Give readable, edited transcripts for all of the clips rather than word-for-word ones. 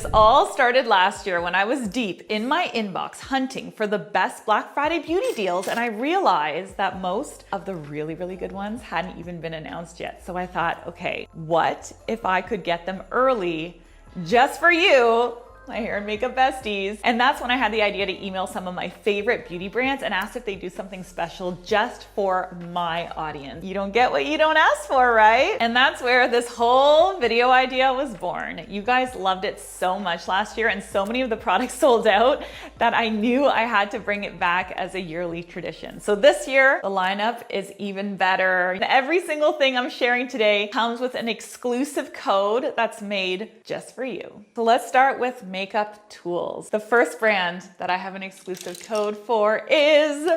This all started last year when I was deep in my inbox hunting for the best Black Friday beauty deals, and I realized that most of the really good ones hadn't even been announced yet. So I thought, okay, what if I could get them early just for you, my hair and makeup besties? And that's when I had the idea to email some of my favorite beauty brands and ask if they do something special just for my audience. You don't get what you don't ask for, right? And that's where this whole video idea was born. You guys loved it so much last year, and so many of the products sold out that I knew I had to bring it back as a yearly tradition. So this year, the lineup is even better. And every single thing I'm sharing today comes with an exclusive code that's made just for you. So let's start with makeup tools. The first brand that I have an exclusive code for is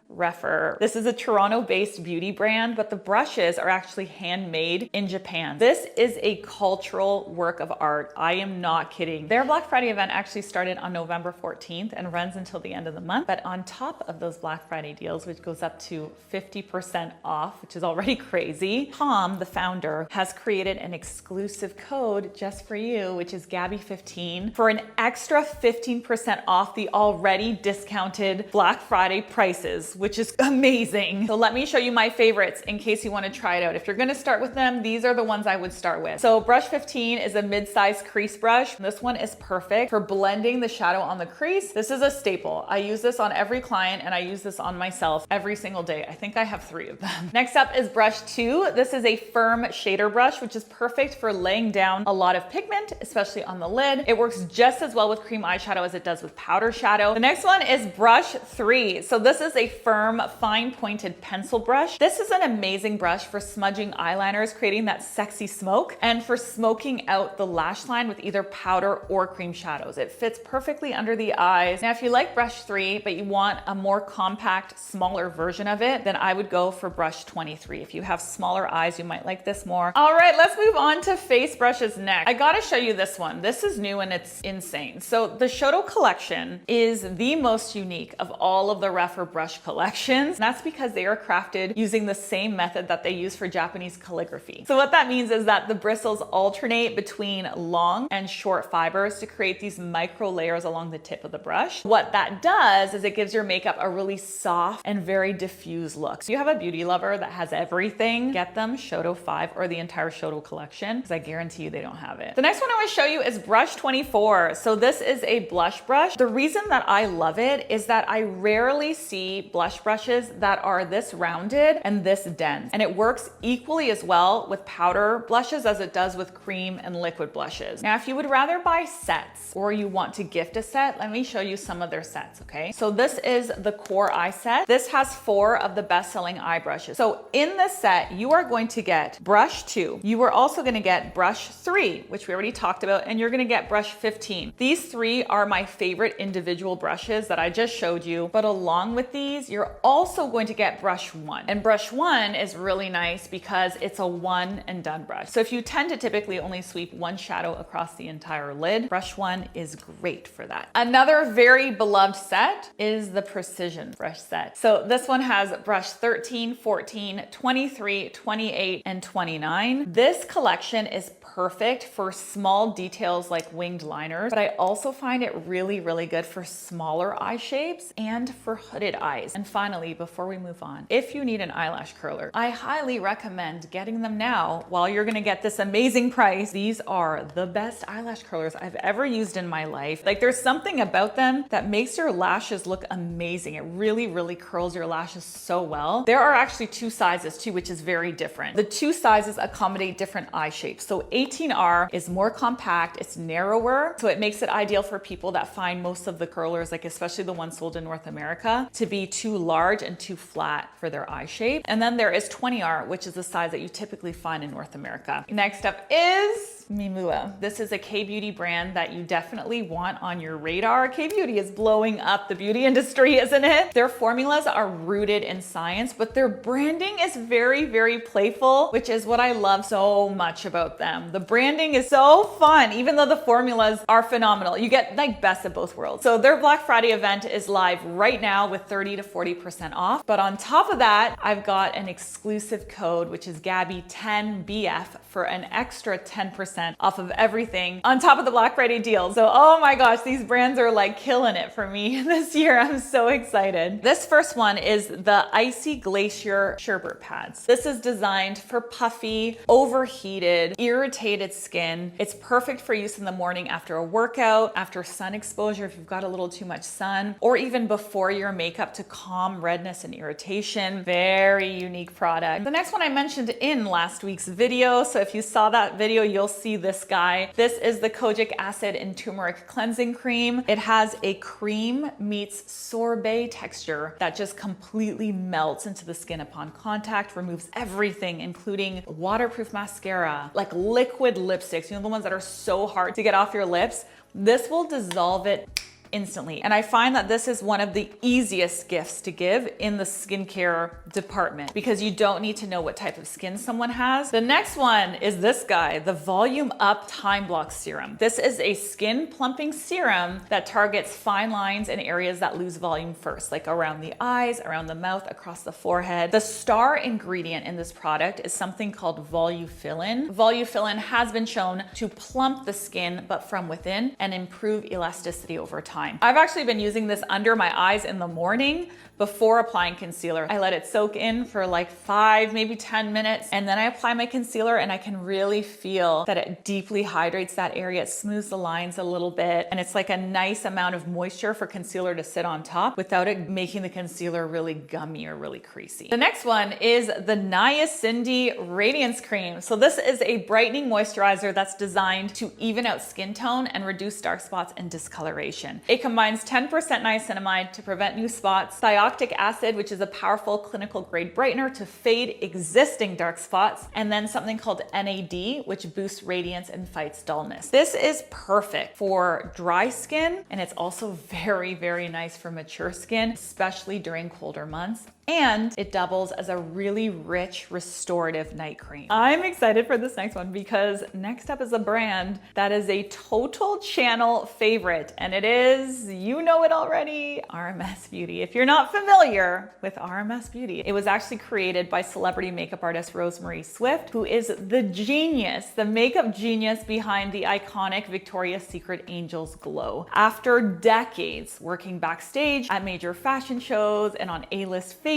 REPHR. This is a Toronto-based beauty brand, but the brushes are actually handmade in Japan. This is a cultural work of art. I am not kidding. Their Black Friday event actually started on November 14th and runs until the end of the month. But on top of those Black Friday deals, which goes up to 50% off, which is already crazy, Tom, the founder, has created an exclusive code just for you, which is GABI15, for an extra 15% off the already discounted Black Friday prices, which is amazing. So let me show you my favorites in case you want to try it out. If you're going to start with them, these are the ones I would start with. So brush 15 is a mid-size crease brush. This one is perfect for blending the shadow on the crease. This is a staple. I use this on every client and I use this on myself every single day. I think I have 3 of them. Next up is brush 2. This is a firm shader brush, which is perfect for laying down a lot of pigment, especially on the lid. It works just as well with cream eyeshadow as it does with powder shadow. The next one is brush 3. So this is a firm, fine pointed pencil brush. This is an amazing brush for smudging eyeliners, creating that sexy smoke, and for smoking out the lash line with either powder or cream shadows. It fits perfectly under the eyes. Now, if you like brush 3, but you want a more compact, smaller version of it, then I would go for brush 23. If you have smaller eyes, you might like this more. All right, let's move on to face brushes next. I gotta show you this one. This is new and it's insane. So the Shodo collection is the most unique of all of the REPHR brush collections. And that's because they are crafted using the same method that they use for Japanese calligraphy. So what that means is that the bristles alternate between long and short fibers to create these micro layers along the tip of the brush. What that does is it gives your makeup a really soft and very diffuse look. So you have a beauty lover that has everything, get them Shodo 5 or the entire Shodo collection, because I guarantee you they don't have it. The next one I want to show you is brush 24. So this is a blush brush. The reason that I love it is that I rarely see blush brushes that are this rounded and this dense, and it works equally as well with powder blushes as it does with cream and liquid blushes. Now, if you would rather buy sets or you want to gift a set, let me show you some of their sets, okay? So this is the core eye set. This has 4 of the best-selling eye brushes. So in this set, you are going to get brush 2. You are also going to get brush 3, which we already talked about, and you're going to get brush 15. These 3 are my favorite individual brushes that I just showed you, but along with these, you're also going to get brush 1. And brush 1 is really nice because it's a one and done brush. So if you tend to typically only sweep one shadow across the entire lid, brush 1 is great for that. Another very beloved set is the Precision brush set. So this one has brush 13, 14, 23, 28, and 29. This collection is perfect for small details like winged liners, but I also find it really good for smaller eye shapes and for hooded eyes. And finally, before we move on, if you need an eyelash curler, I highly recommend getting them now while you're gonna get this amazing price. These are the best eyelash curlers I've ever used in my life. Like, there's something about them that makes your lashes look amazing. It really curls your lashes so well. There are actually 2 sizes too, which is very different. The 2 sizes accommodate different eye shapes. So 18R is more compact, it's narrower, so it makes it ideal for people that find most of the curlers, like especially the ones sold in North America, to be too large and too flat for their eye shape. And then there is 20R, which is the size that you typically find in North America. Next up is Mimmua. This is a K-beauty brand that you definitely want on your radar. K-beauty is blowing up the beauty industry, isn't it? Their formulas are rooted in science, but their branding is very playful, which is what I love so much about them. The branding is so fun, even though the formulas are phenomenal. You get like best of both worlds. So their Black Friday event is live right now with 30 to 40% off. But on top of that, I've got an exclusive code, which is GABI10BF, for an extra 10% 20% off of everything on top of the Black Friday deal. So, oh my gosh, these brands are like killing it for me this year. I'm so excited. This first one is the Icy Glacier Sherbet Pads. This is designed for puffy, overheated, irritated skin. It's perfect for use in the morning after a workout, after sun exposure if you've got a little too much sun, or even before your makeup to calm redness and irritation. Very unique product. The next one I mentioned in last week's video, so if you saw that video, you'll see this guy. This is the Kojic Acid and Turmeric Cleansing Cream. It has a cream meets sorbet texture that just completely melts into the skin upon contact, removes everything, including waterproof mascara, like liquid lipsticks, you know, the ones that are so hard to get off your lips. This will dissolve it instantly. And I find that this is one of the easiest gifts to give in the skincare department because you don't need to know what type of skin someone has. The next one is this guy, the Volume Up Time Block Serum. This is a skin plumping serum that targets fine lines and areas that lose volume first, like around the eyes, around the mouth, across the forehead. The star ingredient in this product is something called volufillin. Volufillin has been shown to plump the skin, but from within, and improve elasticity over time. I've actually been using this under my eyes in the morning before applying concealer. I let it soak in for like 5, maybe 10 minutes, and then I apply my concealer and I can really feel that it deeply hydrates that area. It smooths the lines a little bit, and it's like a nice amount of moisture for concealer to sit on top without it making the concealer really gummy or really creasy. The next one is the Niacindy Radiance Cream. So this is a brightening moisturizer that's designed to even out skin tone and reduce dark spots and discoloration. It combines 10% niacinamide to prevent new spots, thioctic acid, which is a powerful clinical grade brightener to fade existing dark spots, and then something called NAD, which boosts radiance and fights dullness. This is perfect for dry skin, and it's also very, very nice for mature skin, especially during colder months. And it doubles as a really rich restorative night cream. I'm excited for this next one because next up is a brand that is a total channel favorite, and it is, you know it already, RMS Beauty. If you're not familiar with RMS Beauty, it was actually created by celebrity makeup artist Rosemary Swift, who is the genius, the makeup genius behind the iconic Victoria's Secret Angel's Glow. After decades working backstage at major fashion shows and on A-list faces,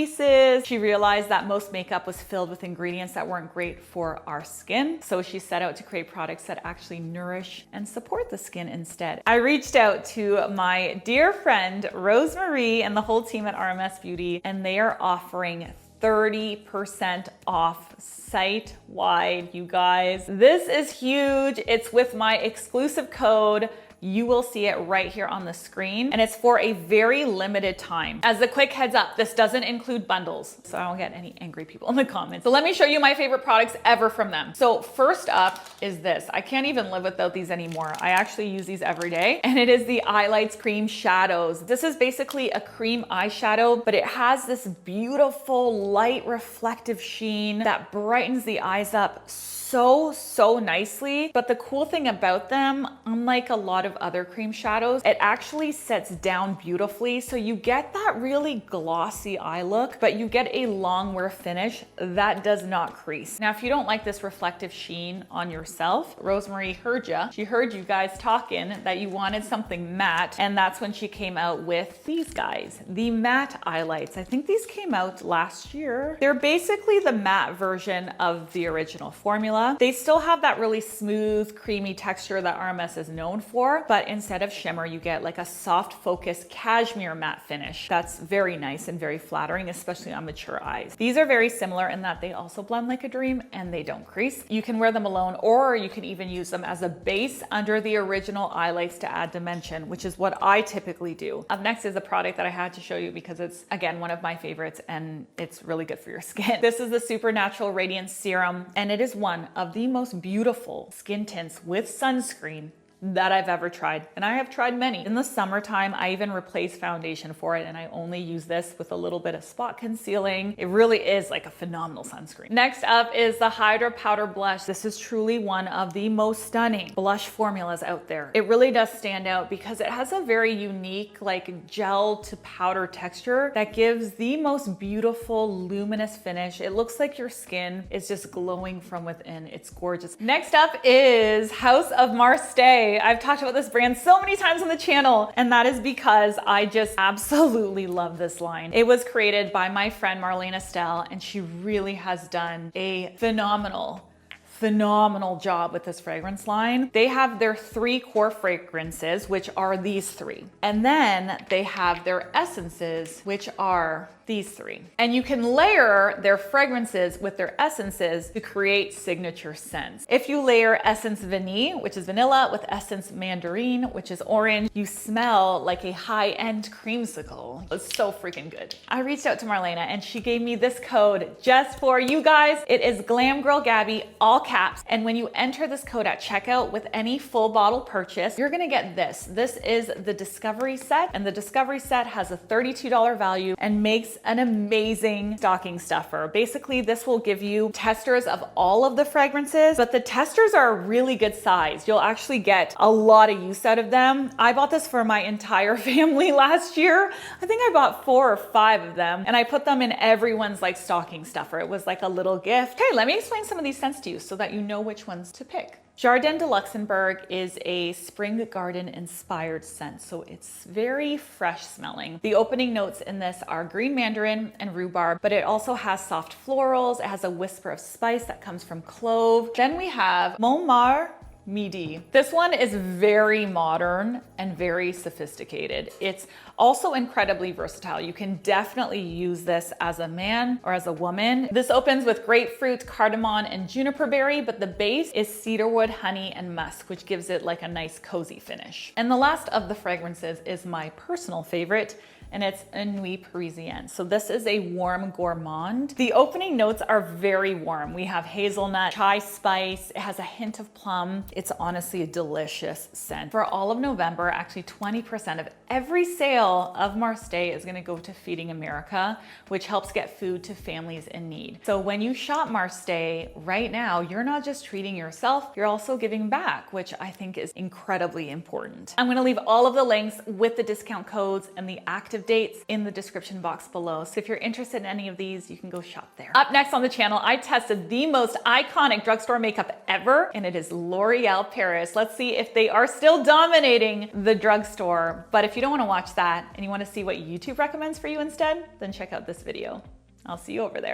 she realized that most makeup was filled with ingredients that weren't great for our skin. So she set out to create products that actually nourish and support the skin instead. I reached out to my dear friend Rosemary and the whole team at RMS Beauty, and they are offering 30% off site-wide, you guys. This is huge. It's with my exclusive code. You will see it right here on the screen, and it's for a very limited time. As a quick heads up, this doesn't include bundles, so I don't get any angry people in the comments. So let me show you my favorite products ever from them. So first up is this. I can't even live without these anymore. I actually use these every day, and it is the Eyelights Cream Shadows. This is basically a cream eyeshadow, but it has this beautiful light reflective sheen that brightens the eyes up so nicely. But the cool thing about them, unlike a lot of other cream shadows, it actually sets down beautifully. So you get that really glossy eye look, but you get a long wear finish that does not crease. Now, if you don't like this reflective sheen on yourself, Rosemary heard ya. She heard you guys talking that you wanted something matte, and that's when she came out with these guys, the matte Eyelights. I think these came out last year. They're basically the matte version of the original formula. They still have that really smooth, creamy texture that RMS is known for, but instead of shimmer, you get like a soft focused cashmere matte finish. That's very nice and very flattering, especially on mature eyes. These are very similar in that they also blend like a dream and they don't crease. You can wear them alone, or you can even use them as a base under the original Eyelights to add dimension, which is what I typically do. Up next is a product that I had to show you because it's, again, one of my favorites and it's really good for your skin. This is the Supernatural Radiance Serum, and it is one of the most beautiful skin tints with sunscreen that I've ever tried. And I have tried many. In the summertime, I even replace foundation for it, and I only use this with a little bit of spot concealing. It really is like a phenomenal sunscreen. Next up is the Hydra Powder Blush. This is truly one of the most stunning blush formulas out there. It really does stand out because it has a very unique like gel to powder texture that gives the most beautiful luminous finish. It looks like your skin is just glowing from within. It's gorgeous. Next up is House of Marste. I've talked about this brand so many times on the channel, and that is because I just absolutely love this line. It was created by my friend Marlene Estelle, and she really has done a phenomenal job with this fragrance line. They have their 3 core fragrances, which are these 3. And then they have their essences, which are these 3. And you can layer their fragrances with their essences to create signature scents. If you layer Essence Vanille, which is vanilla, with Essence Mandarin, which is orange, you smell like a high-end creamsicle. It's so freaking good. I reached out to Marlena and she gave me this code just for you guys. It is GLAMGIRLGABI, all caps. And when you enter this code at checkout with any full bottle purchase, you're gonna get this. This is the Discovery set, and the Discovery set has a $32 value and makes an amazing stocking stuffer. Basically, this will give you testers of all of the fragrances, but the testers are a really good size. You'll actually get a lot of use out of them. I bought this for my entire family last year. I think I bought 4 or 5 of them, and I put them in everyone's like stocking stuffer. It was like a little gift. Okay, let me explain some of these scents to you so that you know which ones to pick. Jardin de Luxembourg is a spring garden inspired scent, so it's very fresh smelling. The opening notes in this are green mandarin and rhubarb, but it also has soft florals. It has a whisper of spice that comes from clove. Then we have Montmartre Midi. This one is very modern and very sophisticated. It's also incredibly versatile. You can definitely use this as a man or as a woman. This opens with grapefruit, cardamom, and juniper berry, but the base is cedarwood, honey, and musk, which gives it like a nice cozy finish. And the last of the fragrances is my personal favorite, and it's a Nuit Parisienne. So this is a warm gourmand. The opening notes are very warm. We have hazelnut, chai spice. It has a hint of plum. It's honestly a delicious scent. For all of November, actually 20% of every sale of Marste is gonna go to Feeding America, which helps get food to families in need. So when you shop Marste right now, you're not just treating yourself, you're also giving back, which I think is incredibly important. I'm gonna leave all of the links with the discount codes and the active dates in the description box below. So if you're interested in any of these, you can go shop there. Up next on the channel, I tested the most iconic drugstore makeup ever, and it is L'Oreal Paris. Let's see if they are still dominating the drugstore. But if you don't want to watch that and you want to see what YouTube recommends for you instead, then check out this video. I'll see you over there.